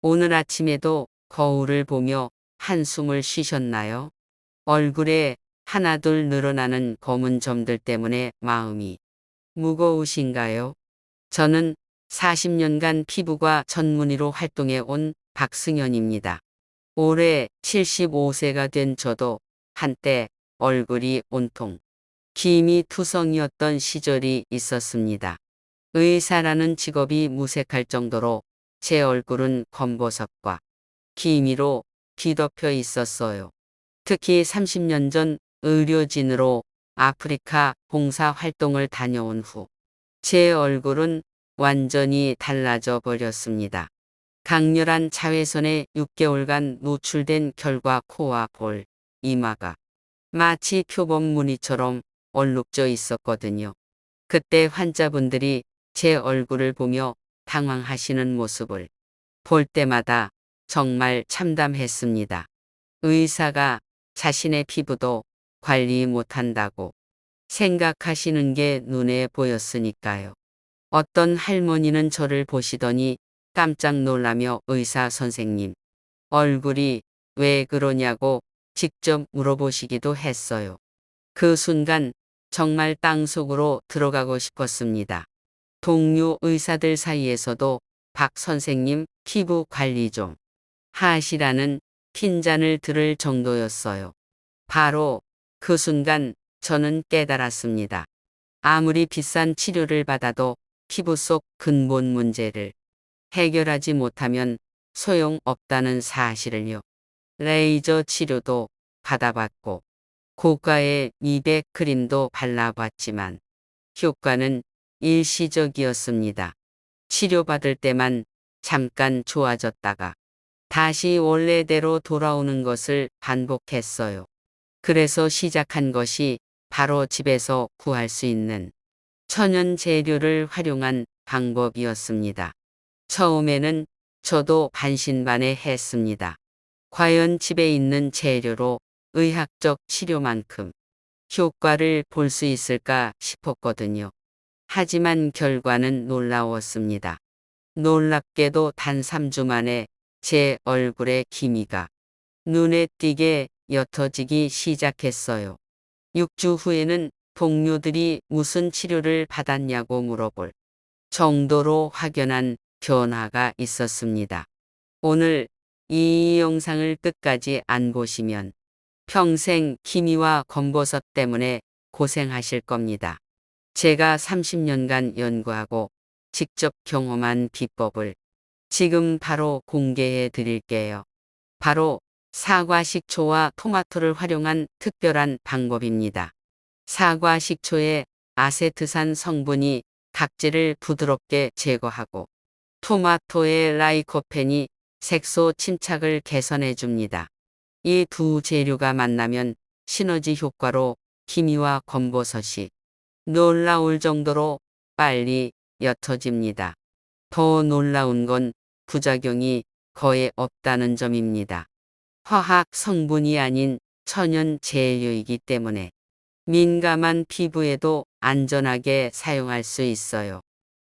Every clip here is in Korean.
오늘 아침에도 거울을 보며 한숨을 쉬셨나요? 얼굴에 하나둘 늘어나는 검은 점들 때문에 마음이 무거우신가요? 저는 40년간 피부과 전문의로 활동해 온 박승현입니다. 올해 75세가 된 저도 한때 얼굴이 온통 기미 투성이었던 시절이 있었습니다. 의사라는 직업이 무색할 정도로 제 얼굴은 검버섯과 기미로 뒤덮여 있었어요. 특히 30년 전 의료진으로 아프리카 봉사 활동을 다녀온 후 제 얼굴은 완전히 달라져 버렸습니다. 강렬한 자외선에 6개월간 노출된 결과 코와 볼, 이마가 마치 표범 무늬처럼 얼룩져 있었거든요. 그때 환자분들이 제 얼굴을 보며 당황하시는 모습을 볼 때마다 정말 참담했습니다. 의사가 자신의 피부도 관리 못한다고 생각하시는 게 눈에 보였으니까요. 어떤 할머니는 저를 보시더니 깜짝 놀라며 의사 선생님, 얼굴이 왜 그러냐고 직접 물어보시기도 했어요. 그 순간 정말 땅속으로 들어가고 싶었습니다. 동료 의사들 사이에서도 박 선생님 피부 관리 좀 하시라는 핀잔을 들을 정도였어요. 바로 그 순간 저는 깨달았습니다. 아무리 비싼 치료를 받아도 피부 속 근본 문제를 해결하지 못하면 소용없다는 사실을요. 레이저 치료도 받아봤고 고가의 미백 크림도 발라봤지만 효과는 일시적이었습니다. 치료받을 때만 잠깐 좋아졌다가 다시 원래대로 돌아오는 것을 반복했어요. 그래서 시작한 것이 바로 집에서 구할 수 있는 천연 재료를 활용한 방법이었습니다. 처음에는 저도 반신반의했습니다. 과연 집에 있는 재료로 의학적 치료만큼 효과를 볼 수 있을까 싶었거든요. 하지만 결과는 놀라웠습니다. 놀랍게도 단 3주 만에 제 얼굴의 기미가 눈에 띄게 옅어지기 시작했어요. 6주 후에는 동료들이 무슨 치료를 받았냐고 물어볼 정도로 확연한 변화가 있었습니다. 오늘 이 영상을 끝까지 안 보시면 평생 기미와 검버섯 때문에 고생하실 겁니다. 제가 30년간 연구하고 직접 경험한 비법을 지금 바로 공개해 드릴게요. 바로 사과 식초와 토마토를 활용한 특별한 방법입니다. 사과 식초의 아세트산 성분이 각질을 부드럽게 제거하고 토마토의 라이코펜이 색소 침착을 개선해 줍니다. 이 두 재료가 만나면 시너지 효과로 기미와 검버섯이 놀라울 정도로 빨리 옅어집니다. 더 놀라운 건 부작용이 거의 없다는 점입니다. 화학 성분이 아닌 천연 재료이기 때문에 민감한 피부에도 안전하게 사용할 수 있어요.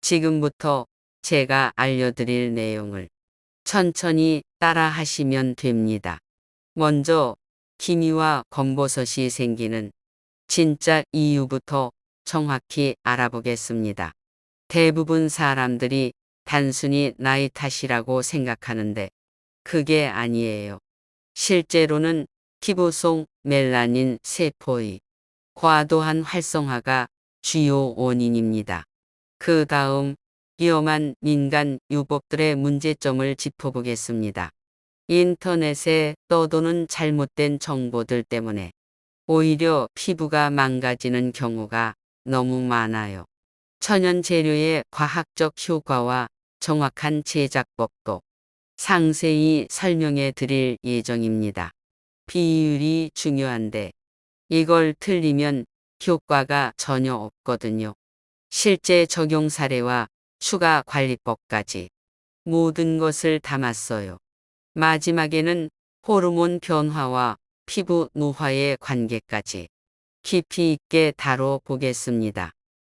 지금부터 제가 알려드릴 내용을 천천히 따라 하시면 됩니다. 먼저 기미와 검버섯이 생기는 진짜 이유부터 정확히 알아보겠습니다. 대부분 사람들이 단순히 나이 탓이라고 생각하는데 그게 아니에요. 실제로는 피부 속 멜라닌 세포의 과도한 활성화가 주요 원인입니다. 그 다음 위험한 민간 유법들의 문제점을 짚어보겠습니다. 인터넷에 떠도는 잘못된 정보들 때문에 오히려 피부가 망가지는 경우가 너무 많아요. 천연 재료의 과학적 효과와 정확한 제작법도 상세히 설명해 드릴 예정입니다. 비율이 중요한데 이걸 틀리면 효과가 전혀 없거든요. 실제 적용 사례와 추가 관리법까지 모든 것을 담았어요. 마지막에는 호르몬 변화와 피부 노화의 관계까지 깊이 있게 다뤄보겠습니다.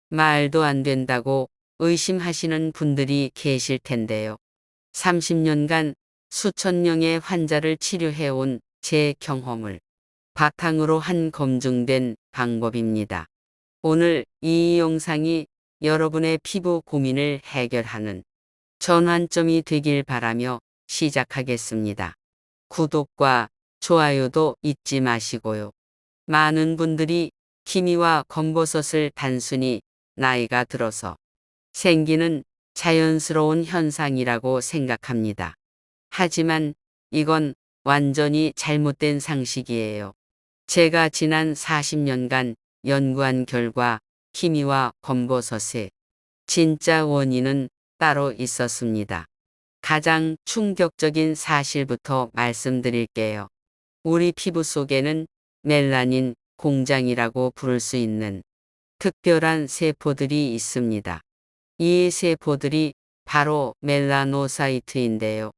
말도 안 된다고 의심하시는 분들이 계실 텐데요. 30년간 수천 명의 환자를 치료해온 제 경험을 바탕으로 한 검증된 방법입니다. 오늘 이 영상이 여러분의 피부 고민을 해결하는 전환점이 되길 바라며 시작하겠습니다. 구독과 좋아요도 잊지 마시고요. 많은 분들이 키미와 검버섯을 단순히 나이가 들어서 생기는 자연스러운 현상이라고 생각합니다. 하지만 이건 완전히 잘못된 상식이에요. 제가 지난 40년간 연구한 결과 키미와 검버섯의 진짜 원인은 따로 있었습니다. 가장 충격적인 사실부터 말씀드릴게요. 우리 피부 속에는 멜라닌 공장이라고 부를 수 있는 특별한 세포들이 있습니다. 이 세포들이 바로 멜라노사이트인데요.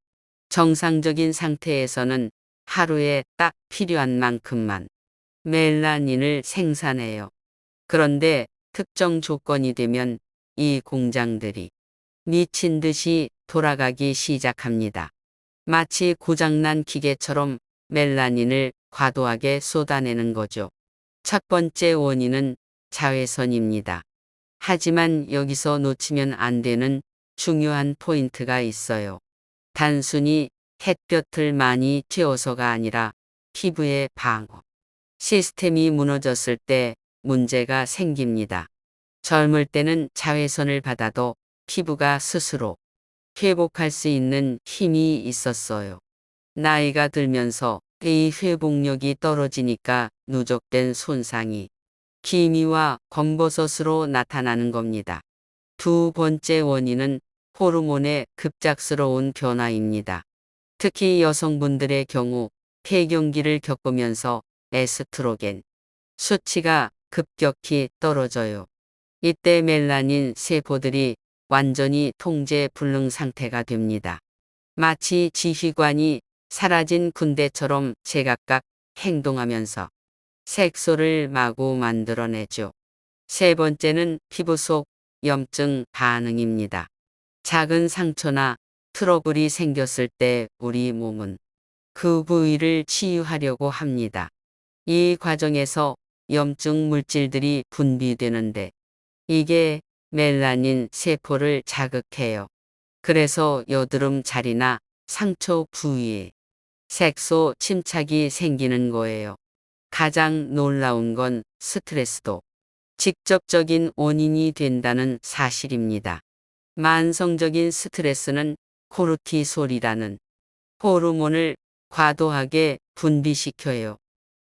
정상적인 상태에서는 하루에 딱 필요한 만큼만 멜라닌을 생산해요. 그런데 특정 조건이 되면 이 공장들이 미친 듯이 돌아가기 시작합니다. 마치 고장난 기계처럼 멜라닌을 과도하게 쏟아내는 거죠. 첫 번째 원인은 자외선입니다. 하지만 여기서 놓치면 안 되는 중요한 포인트가 있어요. 단순히 햇볕을 많이 쬐어서가 아니라 피부의 방어 시스템이 무너졌을 때 문제가 생깁니다. 젊을 때는 자외선을 받아도 피부가 스스로 회복할 수 있는 힘이 있었어요. 나이가 들면서 이 회복력이 떨어지니까 누적된 손상이 기미와 검버섯으로 나타나는 겁니다. 두 번째 원인은 호르몬의 급작스러운 변화입니다. 특히 여성분들의 경우 폐경기를 겪으면서 에스트로겐 수치가 급격히 떨어져요. 이때 멜라닌 세포들이 완전히 통제 불능 상태가 됩니다. 마치 지휘관이 사라진 군대처럼 제각각 행동하면서 색소를 마구 만들어내죠. 세 번째는 피부 속 염증 반응입니다. 작은 상처나 트러블이 생겼을 때 우리 몸은 그 부위를 치유하려고 합니다. 이 과정에서 염증 물질들이 분비되는데 이게 멜라닌 세포를 자극해요. 그래서 여드름 자리나 상처 부위에 색소 침착이 생기는 거예요. 가장 놀라운 건 스트레스도 직접적인 원인이 된다는 사실입니다. 만성적인 스트레스는 코르티솔이라는 호르몬을 과도하게 분비시켜요.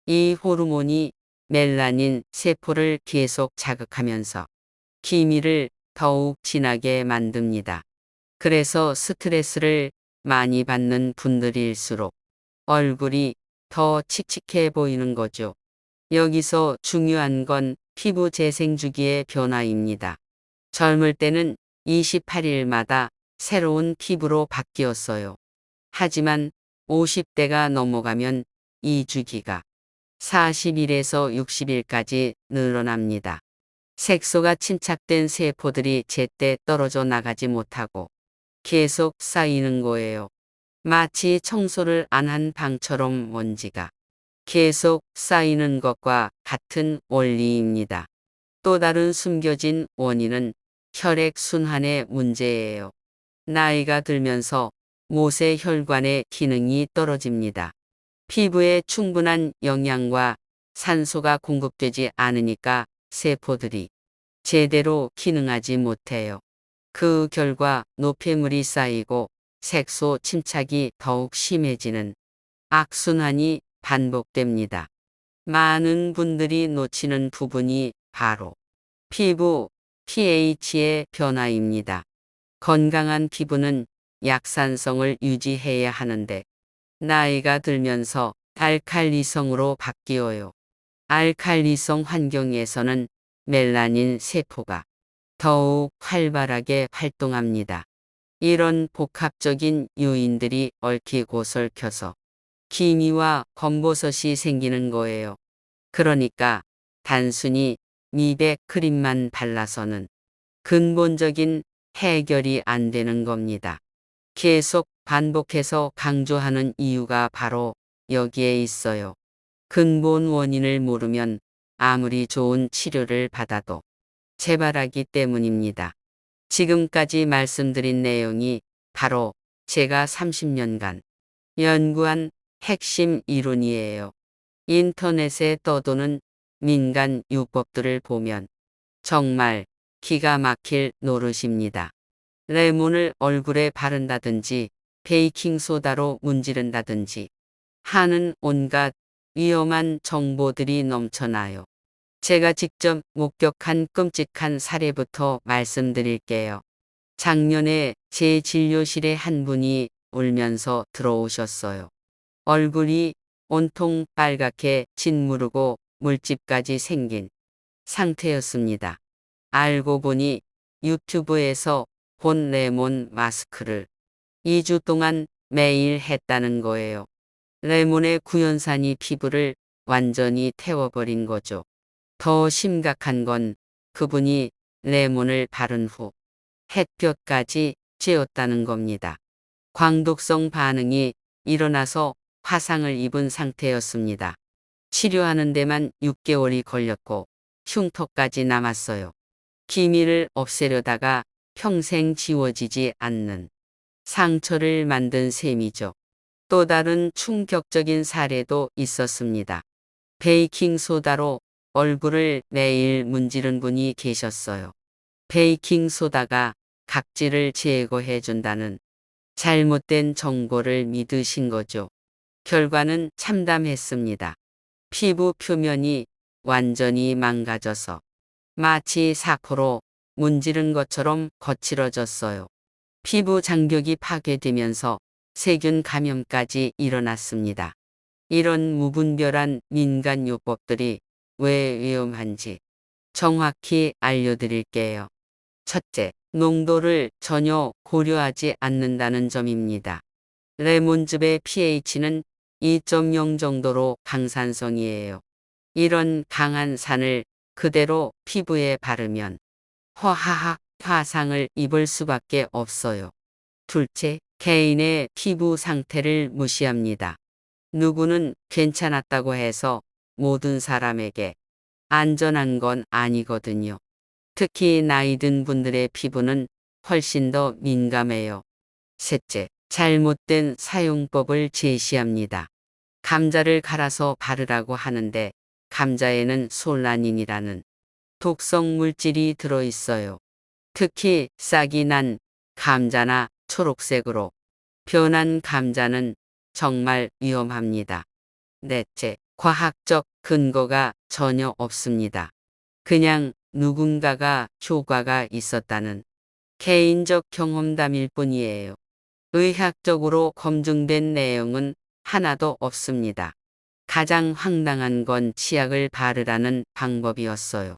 이 호르몬이 멜라닌 세포를 계속 자극하면서 기미를 더욱 진하게 만듭니다. 그래서 스트레스를 많이 받는 분들일수록 얼굴이 더 칙칙해 보이는 거죠. 여기서 중요한 건 피부 재생 주기의 변화입니다. 젊을 때는 28일마다 새로운 피부로 바뀌었어요. 하지만 50대가 넘어가면 이 주기가 40일에서 60일까지 늘어납니다. 색소가 침착된 세포들이 제때 떨어져 나가지 못하고 계속 쌓이는 거예요. 마치 청소를 안 한 방처럼 먼지가 계속 쌓이는 것과 같은 원리입니다. 또 다른 숨겨진 원인은 혈액순환의 문제예요. 나이가 들면서 모세혈관의 기능이 떨어집니다. 피부에 충분한 영양과 산소가 공급되지 않으니까 세포들이 제대로 기능하지 못해요. 그 결과 노폐물이 쌓이고 색소 침착이 더욱 심해지는 악순환이 반복됩니다. 많은 분들이 놓치는 부분이 바로 피부 pH의 변화입니다. 건강한 피부는 약산성을 유지해야 하는데 나이가 들면서 알칼리성으로 바뀌어요. 알칼리성 환경에서는 멜라닌 세포가 더욱 활발하게 활동합니다. 이런 복합적인 요인들이 얽히고 설켜서 기미와 검버섯이 생기는 거예요. 그러니까 단순히 미백 크림만 발라서는 근본적인 해결이 안 되는 겁니다. 계속 반복해서 강조하는 이유가 바로 여기에 있어요. 근본 원인을 모르면 아무리 좋은 치료를 받아도 재발하기 때문입니다. 지금까지 말씀드린 내용이 바로 제가 30년간 연구한 핵심 이론이에요. 인터넷에 떠도는 민간 요법들을 보면 정말 기가 막힐 노릇입니다. 레몬을 얼굴에 바른다든지 베이킹소다로 문지른다든지 하는 온갖 위험한 정보들이 넘쳐나요. 제가 직접 목격한 끔찍한 사례부터 말씀드릴게요. 작년에 제 진료실에 한 분이 울면서 들어오셨어요. 얼굴이 온통 빨갛게 짓무르고 물집까지 생긴 상태였습니다. 알고 보니 유튜브에서 본 레몬 마스크를 2주 동안 매일 했다는 거예요. 레몬의 구연산이 피부를 완전히 태워버린 거죠. 더 심각한 건 그분이 레몬을 바른 후 햇볕까지 쬐었다는 겁니다. 광독성 반응이 일어나서 화상을 입은 상태였습니다. 치료하는 데만 6개월이 걸렸고 흉터까지 남았어요. 기미를 없애려다가 평생 지워지지 않는 상처를 만든 셈이죠. 또 다른 충격적인 사례도 있었습니다. 베이킹소다로 얼굴을 매일 문지른 분이 계셨어요. 베이킹소다가 각질을 제거해준다는 잘못된 정보를 믿으신 거죠. 결과는 참담했습니다. 피부 표면이 완전히 망가져서 마치 사포로 문지른 것처럼 거칠어졌어요. 피부 장벽이 파괴되면서 세균 감염까지 일어났습니다. 이런 무분별한 민간 요법들이 왜 위험한지 정확히 알려드릴게요. 첫째, 농도를 전혀 고려하지 않는다는 점입니다. 레몬즙의 pH는 2.0 정도로 강산성이에요. 이런 강한 산을 그대로 피부에 바르면 화하학 화상을 입을 수밖에 없어요. 둘째, 개인의 피부 상태를 무시합니다. 누구는 괜찮았다고 해서 모든 사람에게 안전한 건 아니거든요. 특히 나이 든 분들의 피부는 훨씬 더 민감해요. 셋째, 잘못된 사용법을 제시합니다. 감자를 갈아서 바르라고 하는데 감자에는 솔라닌이라는 독성 물질이 들어있어요. 특히 싹이 난 감자나 초록색으로 변한 감자는 정말 위험합니다. 넷째, 과학적 근거가 전혀 없습니다. 그냥 누군가가 효과가 있었다는 개인적 경험담일 뿐이에요. 의학적으로 검증된 내용은 하나도 없습니다. 가장 황당한 건 치약을 바르라는 방법이었어요.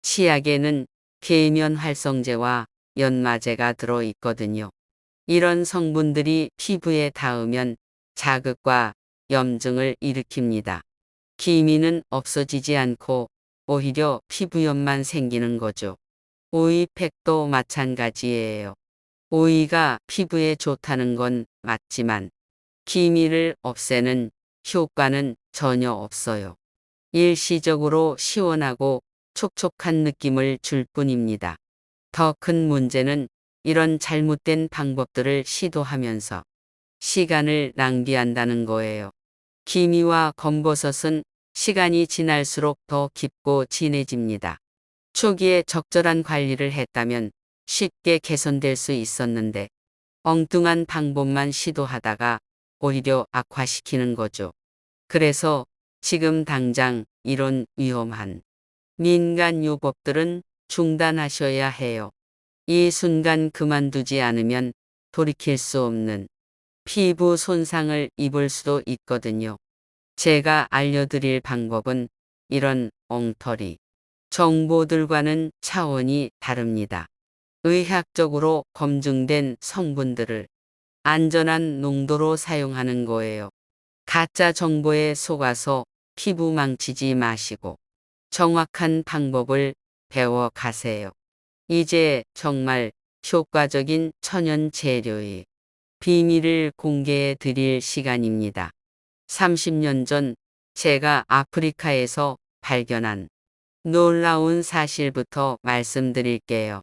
치약에는 계면활성제와 연마제가 들어있거든요. 이런 성분들이 피부에 닿으면 자극과 염증을 일으킵니다. 기미는 없어지지 않고 오히려 피부염만 생기는 거죠. 오이팩도 마찬가지예요. 오이가 피부에 좋다는 건 맞지만 기미를 없애는 효과는 전혀 없어요. 일시적으로 시원하고 촉촉한 느낌을 줄 뿐입니다. 더 큰 문제는 이런 잘못된 방법들을 시도하면서 시간을 낭비한다는 거예요. 기미와 검버섯은 시간이 지날수록 더 깊고 진해집니다. 초기에 적절한 관리를 했다면 쉽게 개선될 수 있었는데 엉뚱한 방법만 시도하다가 오히려 악화시키는 거죠. 그래서 지금 당장 이런 위험한 민간 요법들은 중단하셔야 해요. 이 순간 그만두지 않으면 돌이킬 수 없는 피부 손상을 입을 수도 있거든요. 제가 알려드릴 방법은 이런 엉터리 정보들과는 차원이 다릅니다. 의학적으로 검증된 성분들을 안전한 농도로 사용하는 거예요. 가짜 정보에 속아서 피부 망치지 마시고 정확한 방법을 배워 가세요. 이제 정말 효과적인 천연 재료의 비밀을 공개해 드릴 시간입니다. 30년 전 제가 아프리카에서 발견한 놀라운 사실부터 말씀드릴게요.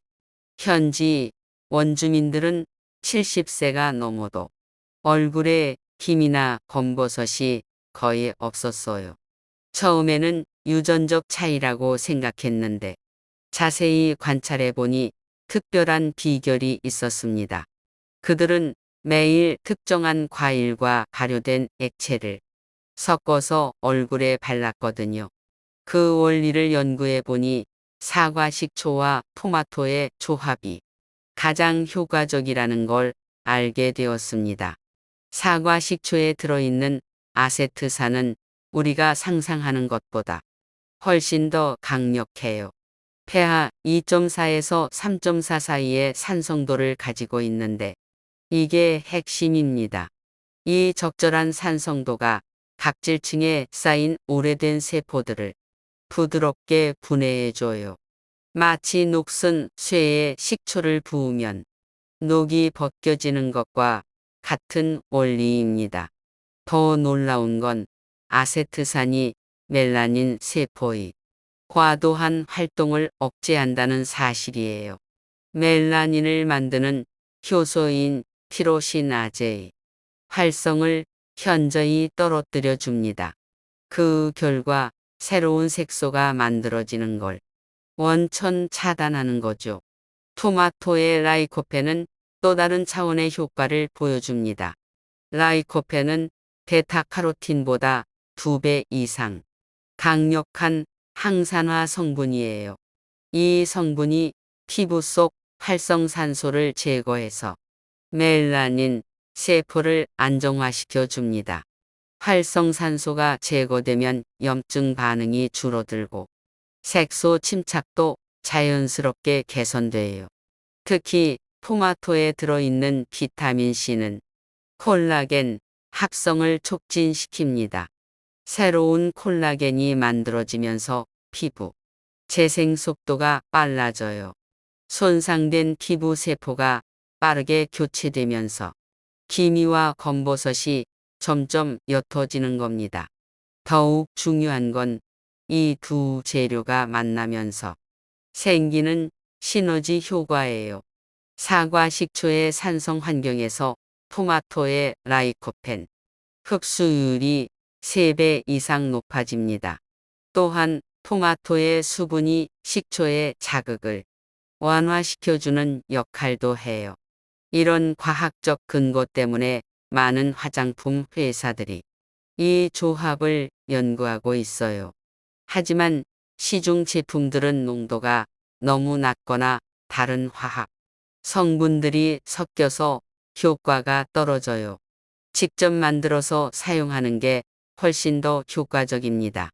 현지 원주민들은 70세가 넘어도 얼굴에 김이나 검버섯이 거의 없었어요. 처음에는 유전적 차이라고 생각했는데 자세히 관찰해 보니 특별한 비결이 있었습니다. 그들은 매일 특정한 과일과 발효된 액체를 섞어서 얼굴에 발랐거든요. 그 원리를 연구해 보니 사과 식초와 토마토의 조합이 가장 효과적이라는 걸 알게 되었습니다. 사과 식초에 들어있는 아세트산은 우리가 상상하는 것보다 훨씬 더 강력해요. pH 2.4에서 3.4 사이의 산성도를 가지고 있는데 이게 핵심입니다. 이 적절한 산성도가 각질층에 쌓인 오래된 세포들을 부드럽게 분해해줘요. 마치 녹슨 쇠에 식초를 부으면 녹이 벗겨지는 것과 같은 원리입니다. 더 놀라운 건 아세트산이 멜라닌 세포의 과도한 활동을 억제한다는 사실이에요. 멜라닌을 만드는 효소인 티로시나제의 활성을 현저히 떨어뜨려 줍니다. 그 결과 새로운 색소가 만들어지는 걸 원천 차단하는 거죠. 토마토의 라이코펜은 또 다른 차원의 효과를 보여줍니다. 라이코펜은 베타카로틴보다 2배 이상 강력한 항산화 성분이에요. 이 성분이 피부 속 활성산소를 제거해서 멜라닌 세포를 안정화시켜 줍니다. 활성산소가 제거되면 염증 반응이 줄어들고 색소 침착도 자연스럽게 개선돼요. 특히 토마토에 들어있는 비타민 C는 콜라겐 합성을 촉진시킵니다. 새로운 콜라겐이 만들어지면서 피부 재생 속도가 빨라져요. 손상된 피부 세포가 빠르게 교체되면서 기미와 검버섯이 점점 옅어지는 겁니다. 더욱 중요한 건 이 두 재료가 만나면서 생기는 시너지 효과예요. 사과 식초의 산성 환경에서 토마토의 라이코펜 흡수율이 3배 이상 높아집니다. 또한 토마토의 수분이 식초의 자극을 완화시켜주는 역할도 해요. 이런 과학적 근거 때문에 많은 화장품 회사들이 이 조합을 연구하고 있어요. 하지만 시중 제품들은 농도가 너무 낮거나 다른 화학 성분들이 섞여서 효과가 떨어져요. 직접 만들어서 사용하는 게 훨씬 더 효과적입니다.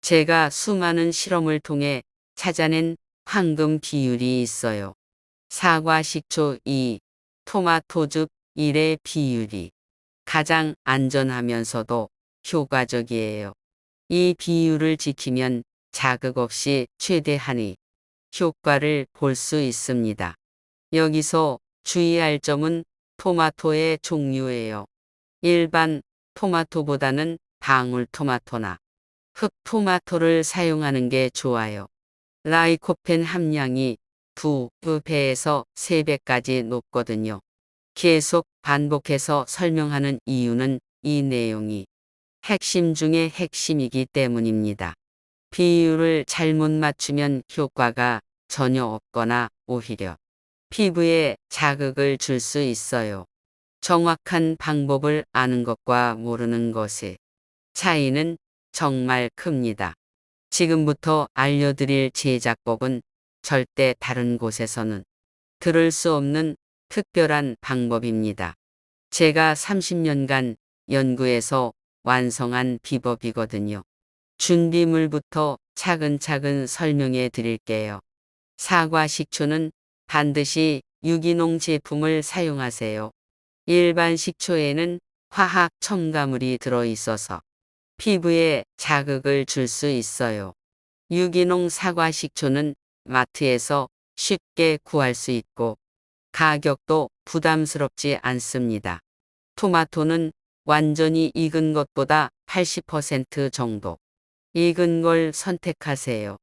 제가 수많은 실험을 통해 찾아낸 황금 비율이 있어요. 사과 식초 2, 토마토즙 1의 비율이 가장 안전하면서도 효과적이에요. 이 비율을 지키면 자극 없이 최대한의 효과를 볼 수 있습니다. 여기서 주의할 점은 토마토의 종류예요. 일반 토마토보다는 방울토마토나 흑토마토를 사용하는 게 좋아요. 라이코펜 함량이 2배에서 3배까지 높거든요. 계속 반복해서 설명하는 이유는 이 내용이 핵심 중의 핵심이기 때문입니다. 비율을 잘못 맞추면 효과가 전혀 없거나 오히려 피부에 자극을 줄 수 있어요. 정확한 방법을 아는 것과 모르는 것의 차이는 정말 큽니다. 지금부터 알려드릴 제작법은 절대 다른 곳에서는 들을 수 없는 특별한 방법입니다. 제가 30년간 연구해서 완성한 비법이거든요. 준비물부터 차근차근 설명해 드릴게요. 사과 식초는 반드시 유기농 제품을 사용하세요. 일반 식초에는 화학 첨가물이 들어있어서 피부에 자극을 줄 수 있어요. 유기농 사과 식초는 마트에서 쉽게 구할 수 있고 가격도 부담스럽지 않습니다. 토마토는 완전히 익은 것보다 80% 정도 익은 걸 선택하세요.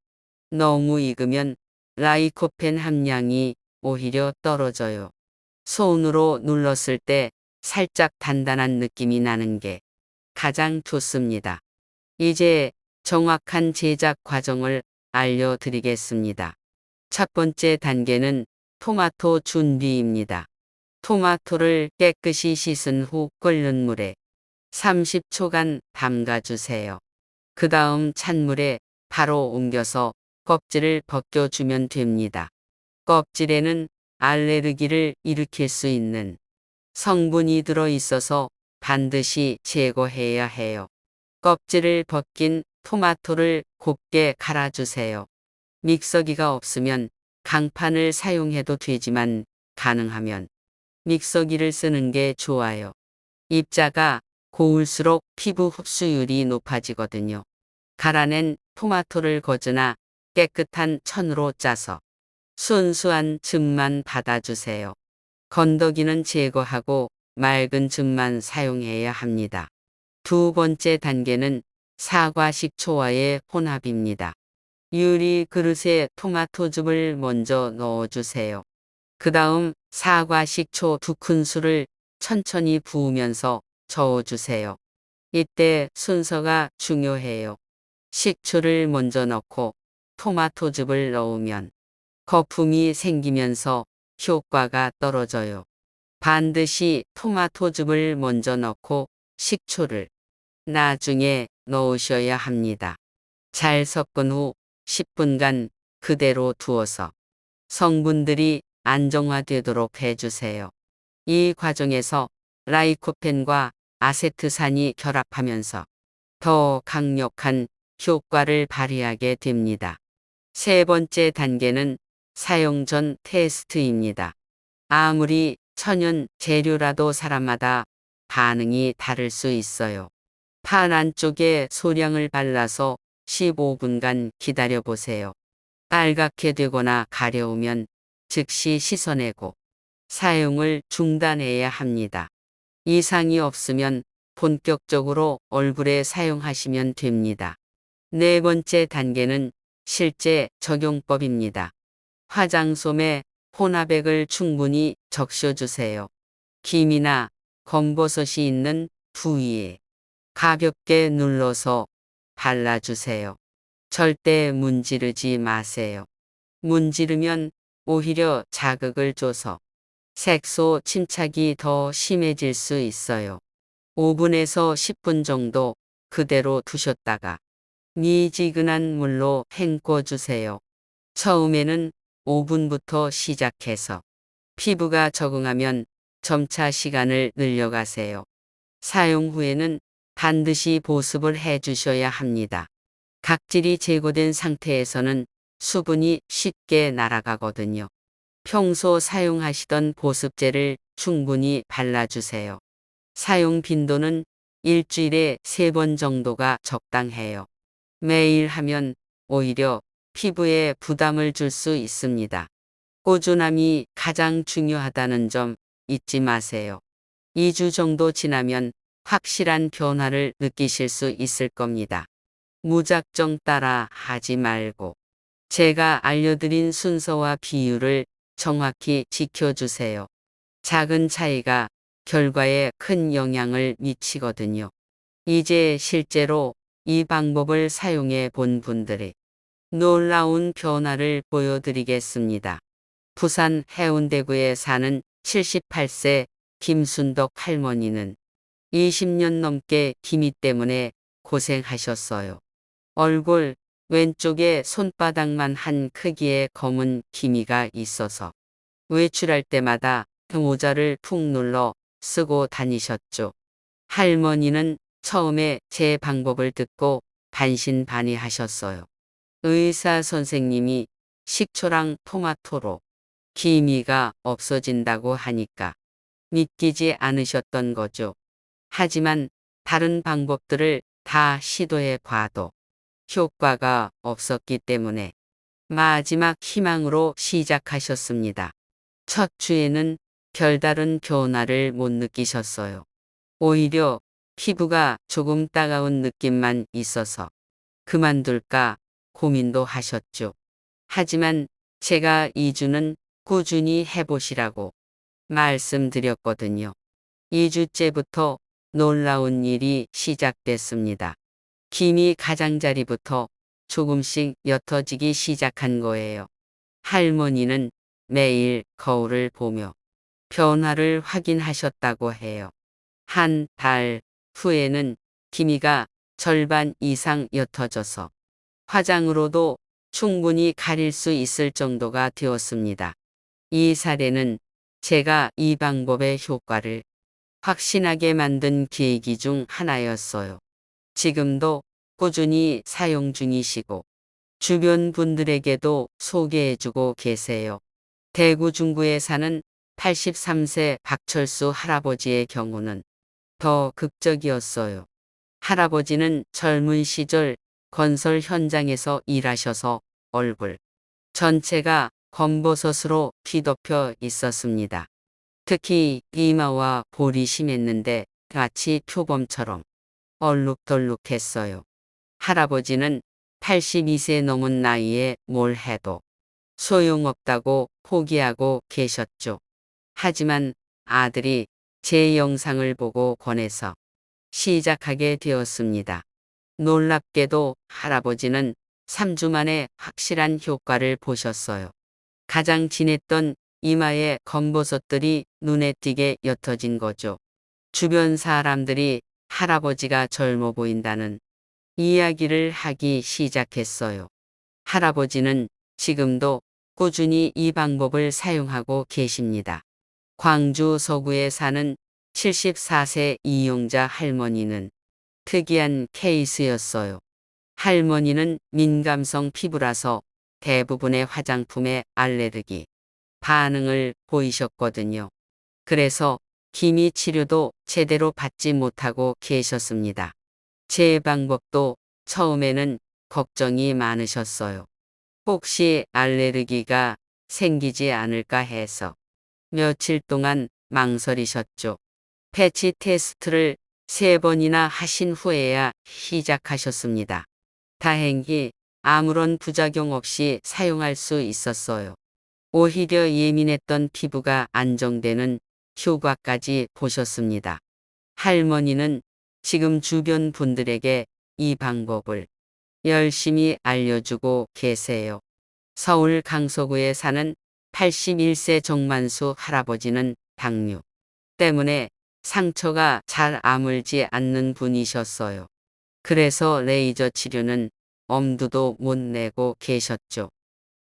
너무 익으면 라이코펜 함량이 오히려 떨어져요. 손으로 눌렀을 때 살짝 단단한 느낌이 나는 게 가장 좋습니다. 이제 정확한 제작 과정을 알려드리겠습니다. 첫 번째 단계는 토마토 준비입니다. 토마토를 깨끗이 씻은 후 끓는 물에 30초간 담가주세요. 그 다음 찬물에 바로 옮겨서 껍질을 벗겨주면 됩니다. 껍질에는 알레르기를 일으킬 수 있는 성분이 들어있어서 반드시 제거해야 해요. 껍질을 벗긴 토마토를 곱게 갈아주세요. 믹서기가 없으면 강판을 사용해도 되지만 가능하면 믹서기를 쓰는 게 좋아요. 입자가 고울수록 피부 흡수율이 높아지거든요. 갈아낸 토마토를 거즈나 깨끗한 천으로 짜서 순수한 즙만 받아주세요. 건더기는 제거하고 맑은 즙만 사용해야 합니다. 두 번째 단계는 사과 식초와의 혼합입니다. 유리 그릇에 토마토즙을 먼저 넣어주세요. 그 다음 사과 식초 2큰술을 천천히 부으면서 저어주세요. 이때 순서가 중요해요. 식초를 먼저 넣고 토마토즙을 넣으면 거품이 생기면서 효과가 떨어져요. 반드시 토마토즙을 먼저 넣고 식초를 나중에 넣으셔야 합니다. 잘 섞은 후 10분간 그대로 두어서 성분들이 안정화되도록 해주세요. 이 과정에서 라이코펜과 아세트산이 결합하면서 더 강력한 효과를 발휘하게 됩니다. 세 번째 단계는 사용 전 테스트입니다. 아무리 천연 재료라도 사람마다 반응이 다를 수 있어요. 판 안쪽에 소량을 발라서 15분간 기다려보세요. 빨갛게 되거나 가려우면 즉시 씻어내고 사용을 중단해야 합니다. 이상이 없으면 본격적으로 얼굴에 사용하시면 됩니다. 네 번째 단계는 실제 적용법입니다. 화장솜에 혼합액을 충분히 적셔주세요. 김이나 검버섯이 있는 부위에 가볍게 눌러서 발라주세요. 절대 문지르지 마세요. 문지르면 오히려 자극을 줘서 색소 침착이 더 심해질 수 있어요. 5분에서 10분 정도 그대로 두셨다가 미지근한 물로 헹궈주세요. 처음에는 5분부터 시작해서 피부가 적응하면 점차 시간을 늘려가세요. 사용 후에는 반드시 보습을 해주셔야 합니다. 각질이 제거된 상태에서는 수분이 쉽게 날아가거든요. 평소 사용하시던 보습제를 충분히 발라주세요. 사용 빈도는 일주일에 3번 정도가 적당해요. 매일 하면 오히려 피부에 부담을 줄 수 있습니다. 꾸준함이 가장 중요하다는 점 잊지 마세요. 2주 정도 지나면 확실한 변화를 느끼실 수 있을 겁니다. 무작정 따라 하지 말고 제가 알려드린 순서와 비율을 정확히 지켜주세요. 작은 차이가 결과에 큰 영향을 미치거든요. 이제 실제로 이 방법을 사용해 본 분들의 놀라운 변화를 보여드리겠습니다. 부산 해운대구에 사는 78세 김순덕 할머니는 20년 넘게 기미 때문에 고생하셨어요. 얼굴 왼쪽에 손바닥만 한 크기의 검은 기미가 있어서 외출할 때마다 모자를 푹 눌러 쓰고 다니셨죠. 할머니는 처음에 제 방법을 듣고 반신반의하셨어요. 의사 선생님이 식초랑 토마토로 기미가 없어진다고 하니까 믿기지 않으셨던 거죠. 하지만 다른 방법들을 다 시도해 봐도 효과가 없었기 때문에 마지막 희망으로 시작하셨습니다. 첫 주에는 별다른 변화를 못 느끼셨어요. 오히려 피부가 조금 따가운 느낌만 있어서 그만둘까 고민도 하셨죠. 하지만 제가 2주는 꾸준히 해보시라고 말씀드렸거든요. 2주째부터 놀라운 일이 시작됐습니다. 기미 가장자리부터 조금씩 옅어지기 시작한 거예요. 할머니는 매일 거울을 보며 변화를 확인하셨다고 해요. 한 달 후에는 기미가 절반 이상 옅어져서 화장으로도 충분히 가릴 수 있을 정도가 되었습니다. 이 사례는 제가 이 방법의 효과를 확신하게 만든 계기 중 하나였어요. 지금도 꾸준히 사용 중이시고 주변 분들에게도 소개해주고 계세요. 대구 중구에 사는 83세 박철수 할아버지의 경우는 더 극적이었어요. 할아버지는 젊은 시절 건설 현장에서 일하셔서 얼굴 전체가 검버섯으로 뒤덮여 있었습니다. 특히 이마와 볼이 심했는데 마치 표범처럼 얼룩덜룩했어요. 할아버지는 82세 넘은 나이에 뭘 해도 소용없다고 포기하고 계셨죠. 하지만 아들이 제 영상을 보고 권해서 시작하게 되었습니다. 놀랍게도 할아버지는 3주 만에 확실한 효과를 보셨어요. 가장 진했던 이마의 검버섯들이 눈에 띄게 옅어진 거죠. 주변 사람들이 할아버지가 젊어 보인다는 이야기를 하기 시작했어요. 할아버지는 지금도 꾸준히 이 방법을 사용하고 계십니다. 광주 서구에 사는 74세 이용자 할머니는 특이한 케이스였어요. 할머니는 민감성 피부라서 대부분의 화장품에 알레르기 반응을 보이셨거든요. 그래서 기미 치료도 제대로 받지 못하고 계셨습니다. 제 방법도 처음에는 걱정이 많으셨어요. 혹시 알레르기가 생기지 않을까 해서 며칠 동안 망설이셨죠. 패치 테스트를 3번이나 하신 후에야 시작하셨습니다. 다행히 아무런 부작용 없이 사용할 수 있었어요. 오히려 예민했던 피부가 안정되는 효과까지 보셨습니다. 할머니는 지금 주변 분들에게 이 방법을 열심히 알려주고 계세요. 서울 강서구에 사는 81세 정만수 할아버지는 당뇨 때문에 상처가 잘 아물지 않는 분이셨어요. 그래서 레이저 치료는 엄두도 못 내고 계셨죠.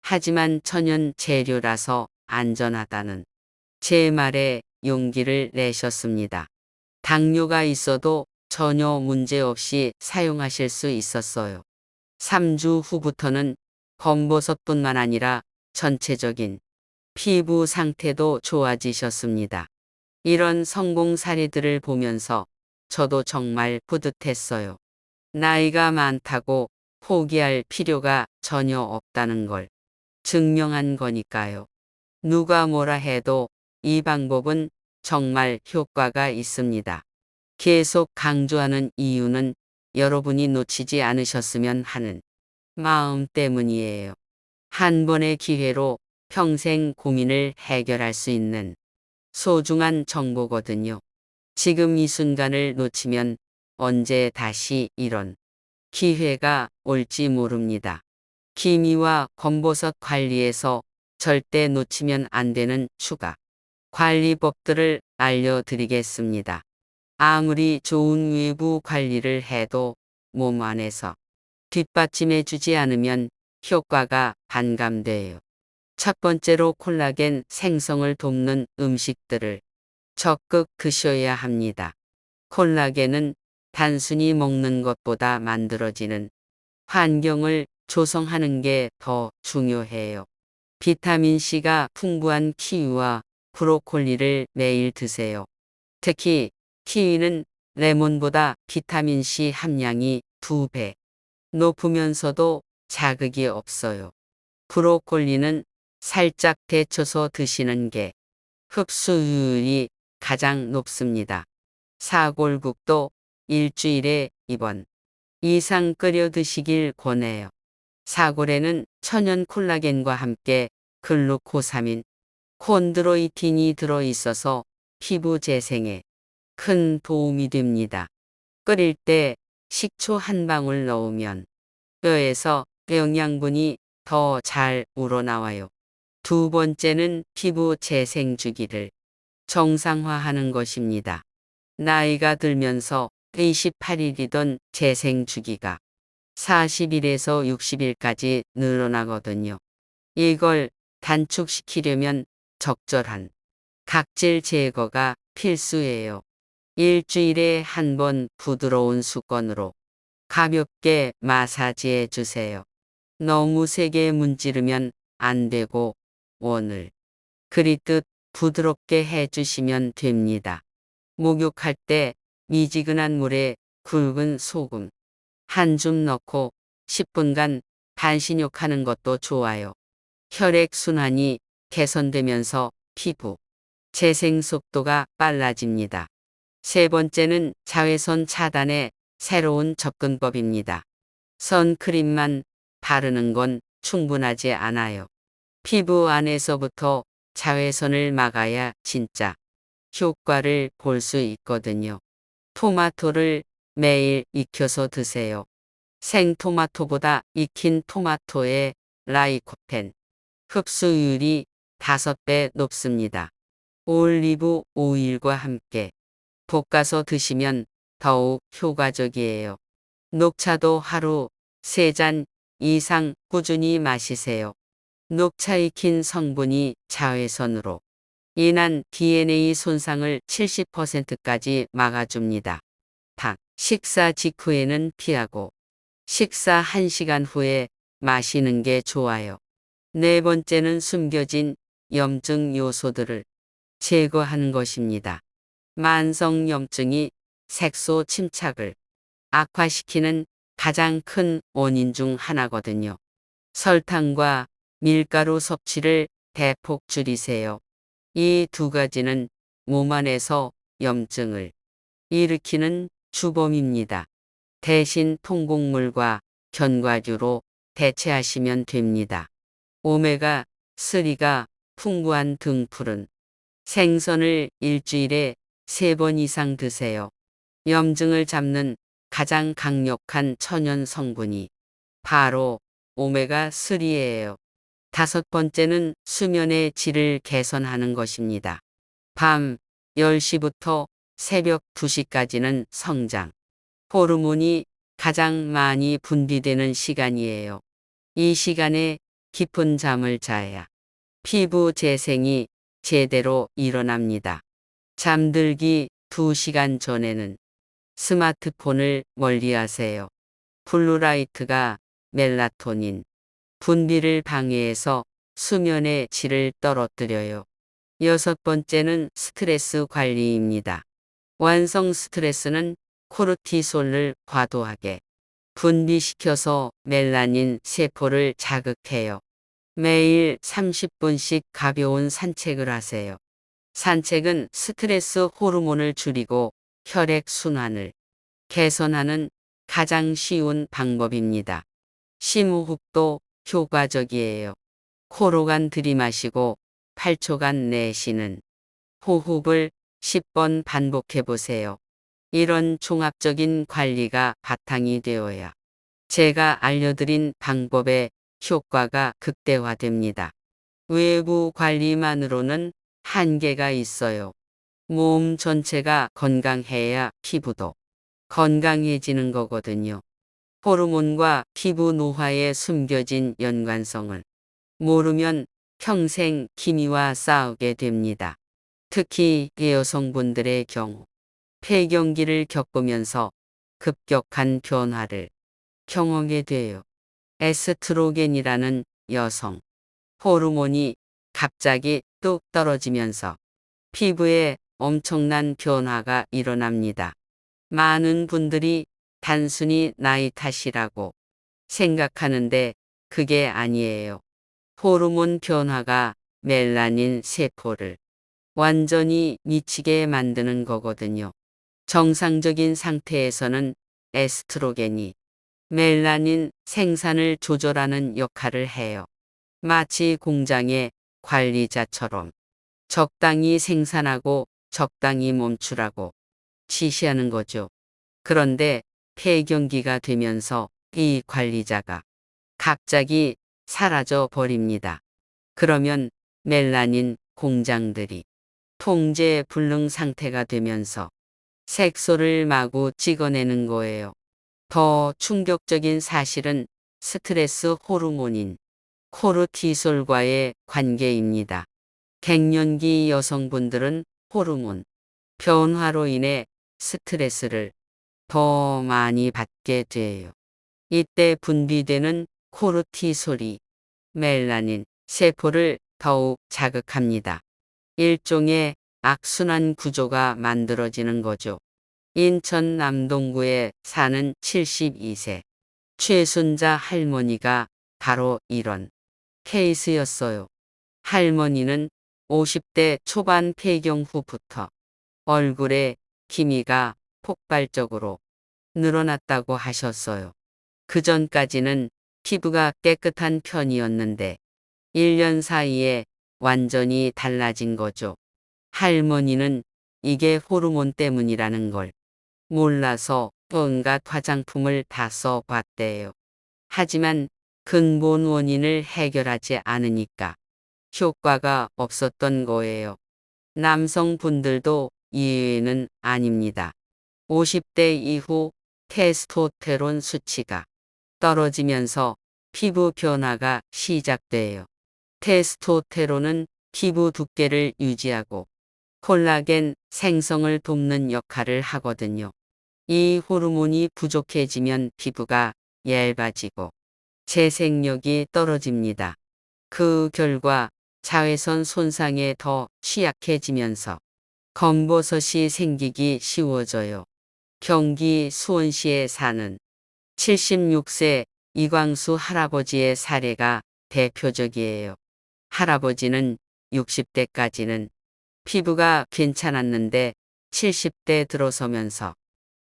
하지만 천연 재료라서 안전하다는 제 말에 용기를 내셨습니다. 당뇨가 있어도 전혀 문제 없이 사용하실 수 있었어요. 3주 후부터는 검버섯뿐만 아니라 전체적인 피부 상태도 좋아지셨습니다. 이런 성공 사례들을 보면서 저도 정말 뿌듯했어요. 나이가 많다고 포기할 필요가 전혀 없다는 걸 증명한 거니까요. 누가 뭐라 해도 이 방법은 정말 효과가 있습니다. 계속 강조하는 이유는 여러분이 놓치지 않으셨으면 하는 마음 때문이에요. 한 번의 기회로 평생 고민을 해결할 수 있는 소중한 정보거든요. 지금 이 순간을 놓치면 언제 다시 이런 기회가 올지 모릅니다. 기미와 검버섯 관리에서 절대 놓치면 안 되는 추가 관리법들을 알려드리겠습니다. 아무리 좋은 외부 관리를 해도 몸 안에서 뒷받침해주지 않으면 효과가 반감돼요. 첫 번째로 콜라겐 생성을 돕는 음식들을 적극 드셔야 합니다. 콜라겐은 단순히 먹는 것보다 만들어지는 환경을 조성하는 게 더 중요해요. 비타민C가 풍부한 키위와 브로콜리를 매일 드세요. 특히 키위는 레몬보다 비타민C 함량이 2배 높으면서도 자극이 없어요. 브로콜리는 살짝 데쳐서 드시는 게 흡수율이 가장 높습니다. 사골국도 일주일에 2번 이상 끓여 드시길 권해요. 사골에는 천연 콜라겐과 함께 글루코사민, 콘드로이틴이 들어있어서 피부 재생에 큰 도움이 됩니다. 끓일 때 식초 한 방울 넣으면 뼈에서 영양분이 더 잘 우러나와요. 두 번째는 피부 재생 주기를 정상화하는 것입니다. 나이가 들면서 28일이던 재생 주기가 40일에서 60일까지 늘어나거든요. 이걸 단축시키려면 적절한 각질 제거가 필수예요. 일주일에 한 번 부드러운 수건으로 가볍게 마사지해 주세요. 너무 세게 문지르면 안 되고 원을 그리듯 부드럽게 해 주시면 됩니다. 목욕할 때 미지근한 물에 굵은 소금 한 줌 넣고 10분간 반신욕하는 것도 좋아요. 혈액순환이 개선되면서 피부 재생 속도가 빨라집니다. 세 번째는 자외선 차단의 새로운 접근법입니다. 선크림만 바르는 건 충분하지 않아요. 피부 안에서부터 자외선을 막아야 진짜 효과를 볼 수 있거든요. 토마토를 매일 익혀서 드세요. 생토마토보다 익힌 토마토의 라이코펜 흡수율이 5배 높습니다. 올리브 오일과 함께 볶아서 드시면 더욱 효과적이에요. 녹차도 하루 3잔 이상 꾸준히 마시세요. 녹차 익힌 성분이 자외선으로 인한 DNA 손상을 70%까지 막아줍니다. 닭, 식사 직후에는 피하고 식사 1시간 후에 마시는 게 좋아요. 네 번째는 숨겨진 염증 요소들을 제거하는 것입니다. 만성 염증이 색소 침착을 악화시키는 가장 큰 원인 중 하나거든요. 설탕과 밀가루 섭취를 대폭 줄이세요. 이 두 가지는 몸 안에서 염증을 일으키는 주범입니다. 대신 통곡물과 견과류로 대체하시면 됩니다. 오메가3가 풍부한 등푸른 생선을 일주일에 3번 이상 드세요. 염증을 잡는 가장 강력한 천연 성분이 바로 오메가3예요. 다섯 번째는 수면의 질을 개선하는 것입니다. 밤 10시부터 새벽 2시까지는 성장 호르몬이 가장 많이 분비되는 시간이에요. 이 시간에 깊은 잠을 자야 피부 재생이 제대로 일어납니다. 잠들기 2시간 전에는 스마트폰을 멀리하세요. 블루라이트가 멜라토닌 분비를 방해해서 수면의 질을 떨어뜨려요. 여섯 번째는 스트레스 관리입니다. 완성 스트레스는 코르티솔을 과도하게 분비시켜서 멜라닌 세포를 자극해요. 매일 30분씩 가벼운 산책을 하세요. 산책은 스트레스 호르몬을 줄이고 혈액 순환을 개선하는 가장 쉬운 방법입니다. 심호흡도 효과적이에요. 코로간 들이마시고 8초간 내쉬는 호흡을 10번 반복해 보세요. 이런 종합적인 관리가 바탕이 되어야 제가 알려드린 방법의 효과가 극대화됩니다. 외부 관리만으로는 한계가 있어요. 몸 전체가 건강해야 피부도 건강해지는 거거든요. 호르몬과 피부 노화의 숨겨진 연관성을 모르면 평생 기미와 싸우게 됩니다. 특히 여성분들의 경우 폐경기를 겪으면서 급격한 변화를 경험하게 돼요. 에스트로겐이라는 여성 호르몬이 갑자기 뚝 떨어지면서 피부에 엄청난 변화가 일어납니다. 많은 분들이 단순히 나이 탓이라고 생각하는데 그게 아니에요. 호르몬 변화가 멜라닌 세포를 완전히 미치게 만드는 거거든요. 정상적인 상태에서는 에스트로겐이 멜라닌 생산을 조절하는 역할을 해요. 마치 공장의 관리자처럼 적당히 생산하고 적당히 멈추라고 지시하는 거죠. 그런데 폐경기가 되면서 이 관리자가 갑자기 사라져 버립니다. 그러면 멜라닌 공장들이 통제 불능 상태가 되면서 색소를 마구 찍어내는 거예요. 더 충격적인 사실은 스트레스 호르몬인 코르티솔과의 관계입니다. 갱년기 여성분들은 호르몬 변화로 인해 스트레스를 더 많이 받게 돼요. 이때 분비되는 코르티솔이 멜라닌 세포를 더욱 자극합니다. 일종의 악순환 구조가 만들어지는 거죠. 인천 남동구에 사는 72세 최순자 할머니가 바로 이런 케이스였어요. 할머니는 50대 초반 폐경 후부터 얼굴에 기미가 폭발적으로 늘어났다고 하셨어요. 그전까지는 피부가 깨끗한 편이었는데 1년 사이에 완전히 달라진 거죠. 할머니는 이게 호르몬 때문이라는 걸 몰라서 온갖 화장품을 다 써봤대요. 하지만 근본 원인을 해결하지 않으니까 효과가 없었던 거예요. 남성분들도 이외는 아닙니다. 50대 이후 테스토스테론 수치가 떨어지면서 피부 변화가 시작돼요. 테스토스테론은 피부 두께를 유지하고 콜라겐 생성을 돕는 역할을 하거든요. 이 호르몬이 부족해지면 피부가 얇아지고 재생력이 떨어집니다. 그 결과 자외선 손상에 더 취약해지면서 검버섯이 생기기 쉬워져요. 경기 수원시에 사는 76세 이광수 할아버지의 사례가 대표적이에요. 할아버지는 60대까지는 피부가 괜찮았는데 70대 들어서면서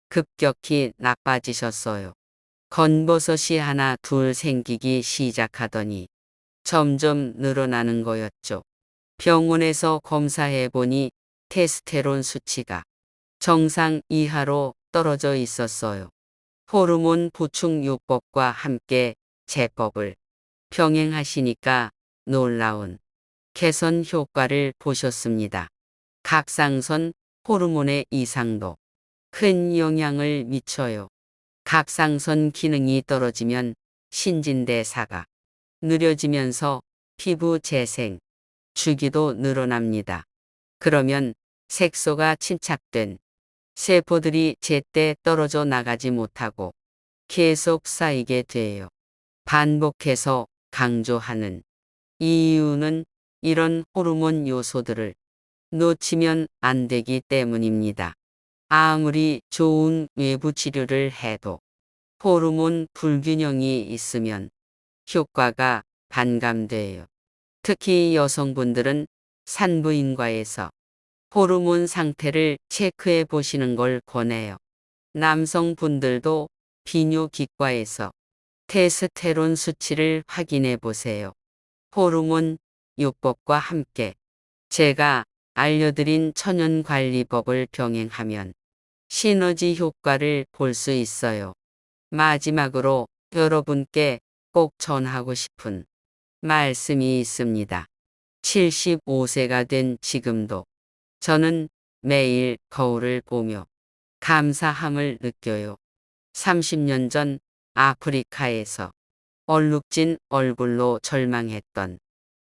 급격히 나빠지셨어요. 검버섯이 하나 둘 생기기 시작하더니 점점 늘어나는 거였죠. 병원에서 검사해보니 테스테론 수치가 정상 이하로 떨어져 있었어요. 호르몬 보충 요법과 함께 제법을 병행하시니까 놀라운 개선 효과를 보셨습니다. 갑상선 호르몬의 이상도 큰 영향을 미쳐요. 갑상선 기능이 떨어지면 신진대사가 느려지면서 피부 재생, 주기도 늘어납니다. 그러면 색소가 침착된 세포들이 제때 떨어져 나가지 못하고 계속 쌓이게 돼요. 반복해서 강조하는 이유는 이런 호르몬 요소들을 놓치면 안 되기 때문입니다. 아무리 좋은 외부 치료를 해도 호르몬 불균형이 있으면 효과가 반감돼요. 특히 여성분들은 산부인과에서 호르몬 상태를 체크해 보시는 걸 권해요. 남성분들도 비뇨기과에서 테스테론 수치를 확인해 보세요. 호르몬 요법과 함께 제가 알려드린 천연관리법을 병행하면 시너지 효과를 볼 수 있어요. 마지막으로 여러분께 꼭 전하고 싶은 말씀이 있습니다. 75세가 된 지금도 저는 매일 거울을 보며 감사함을 느껴요. 30년 전 아프리카에서 얼룩진 얼굴로 절망했던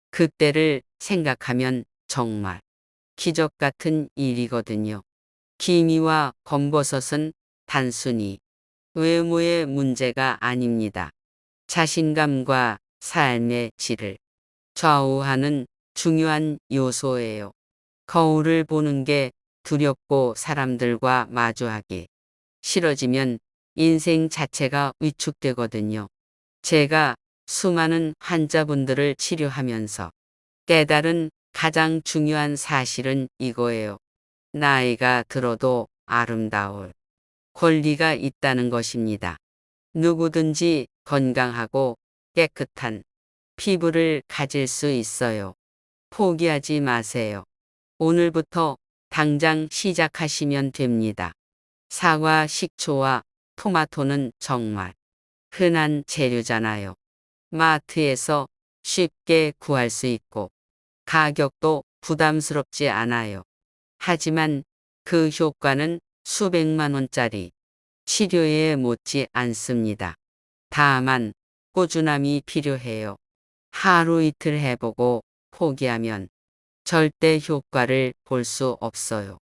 그때를 생각하면 정말 기적 같은 일이거든요. 기미와 검버섯은 단순히 외모의 문제가 아닙니다. 자신감과 삶의 질을 좌우하는 중요한 요소예요. 거울을 보는 게 두렵고 사람들과 마주하기 싫어지면 인생 자체가 위축되거든요. 제가 수많은 환자분들을 치료하면서 깨달은 가장 중요한 사실은 이거예요. 나이가 들어도 아름다울 권리가 있다는 것입니다. 누구든지 건강하고 깨끗한 피부를 가질 수 있어요. 포기하지 마세요. 오늘부터 당장 시작하시면 됩니다. 사과, 식초와 토마토는 정말 흔한 재료잖아요. 마트에서 쉽게 구할 수 있고 가격도 부담스럽지 않아요. 하지만 그 효과는 수백만 원짜리 치료에 못지 않습니다. 다만 꾸준함이 필요해요. 하루 이틀 해보고 포기하면 절대 효과를 볼 수 없어요.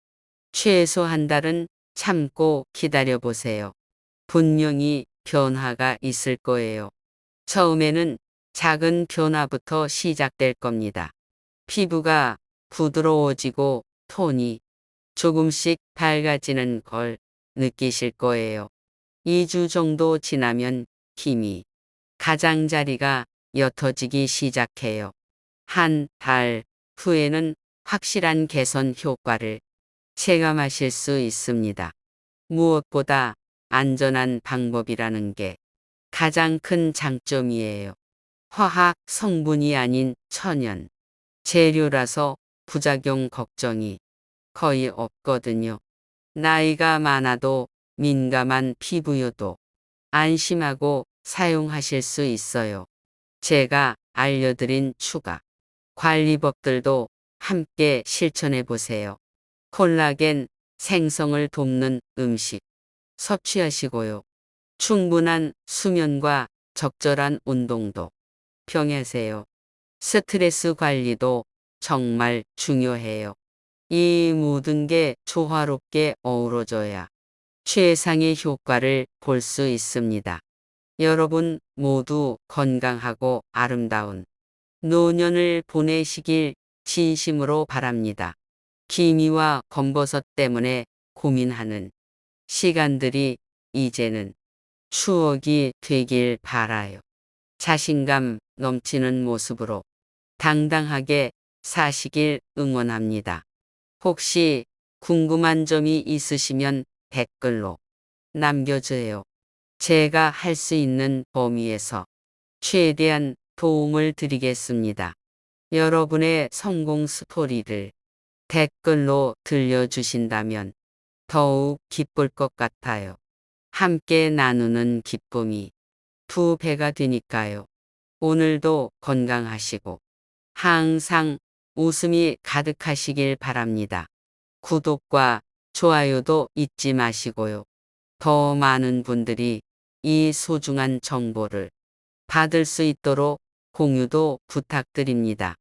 최소 한 달은 참고 기다려보세요. 분명히 변화가 있을 거예요. 처음에는 작은 변화부터 시작될 겁니다. 피부가 부드러워지고 톤이 조금씩 밝아지는 걸 느끼실 거예요. 2주 정도 지나면 힘이 가장자리가 옅어지기 시작해요. 한 달 후에는 확실한 개선 효과를 체감하실 수 있습니다. 무엇보다 안전한 방법이라는 게 가장 큰 장점이에요. 화학 성분이 아닌 천연 재료라서 부작용 걱정이 거의 없거든요. 나이가 많아도 민감한 피부여도 안심하고 사용하실 수 있어요. 제가 알려드린 추가 관리법들도 함께 실천해 보세요. 콜라겐 생성을 돕는 음식 섭취하시고요. 충분한 수면과 적절한 운동도 병하세요. 스트레스 관리도 정말 중요해요. 이 모든 게 조화롭게 어우러져야 최상의 효과를 볼 수 있습니다. 여러분 모두 건강하고 아름다운 노년을 보내시길 진심으로 바랍니다. 기미와 검버섯 때문에 고민하는 시간들이 이제는 추억이 되길 바라요. 자신감 넘치는 모습으로 당당하게 사시길 응원합니다. 혹시 궁금한 점이 있으시면 댓글로 남겨주세요. 제가 할 수 있는 범위에서 최대한 도움을 드리겠습니다. 여러분의 성공 스토리를 댓글로 들려주신다면 더욱 기쁠 것 같아요. 함께 나누는 기쁨이 2배가 되니까요. 오늘도 건강하시고 항상 웃음이 가득하시길 바랍니다. 구독과 좋아요도 잊지 마시고요. 더 많은 분들이 이 소중한 정보를 받을 수 있도록 공유도 부탁드립니다.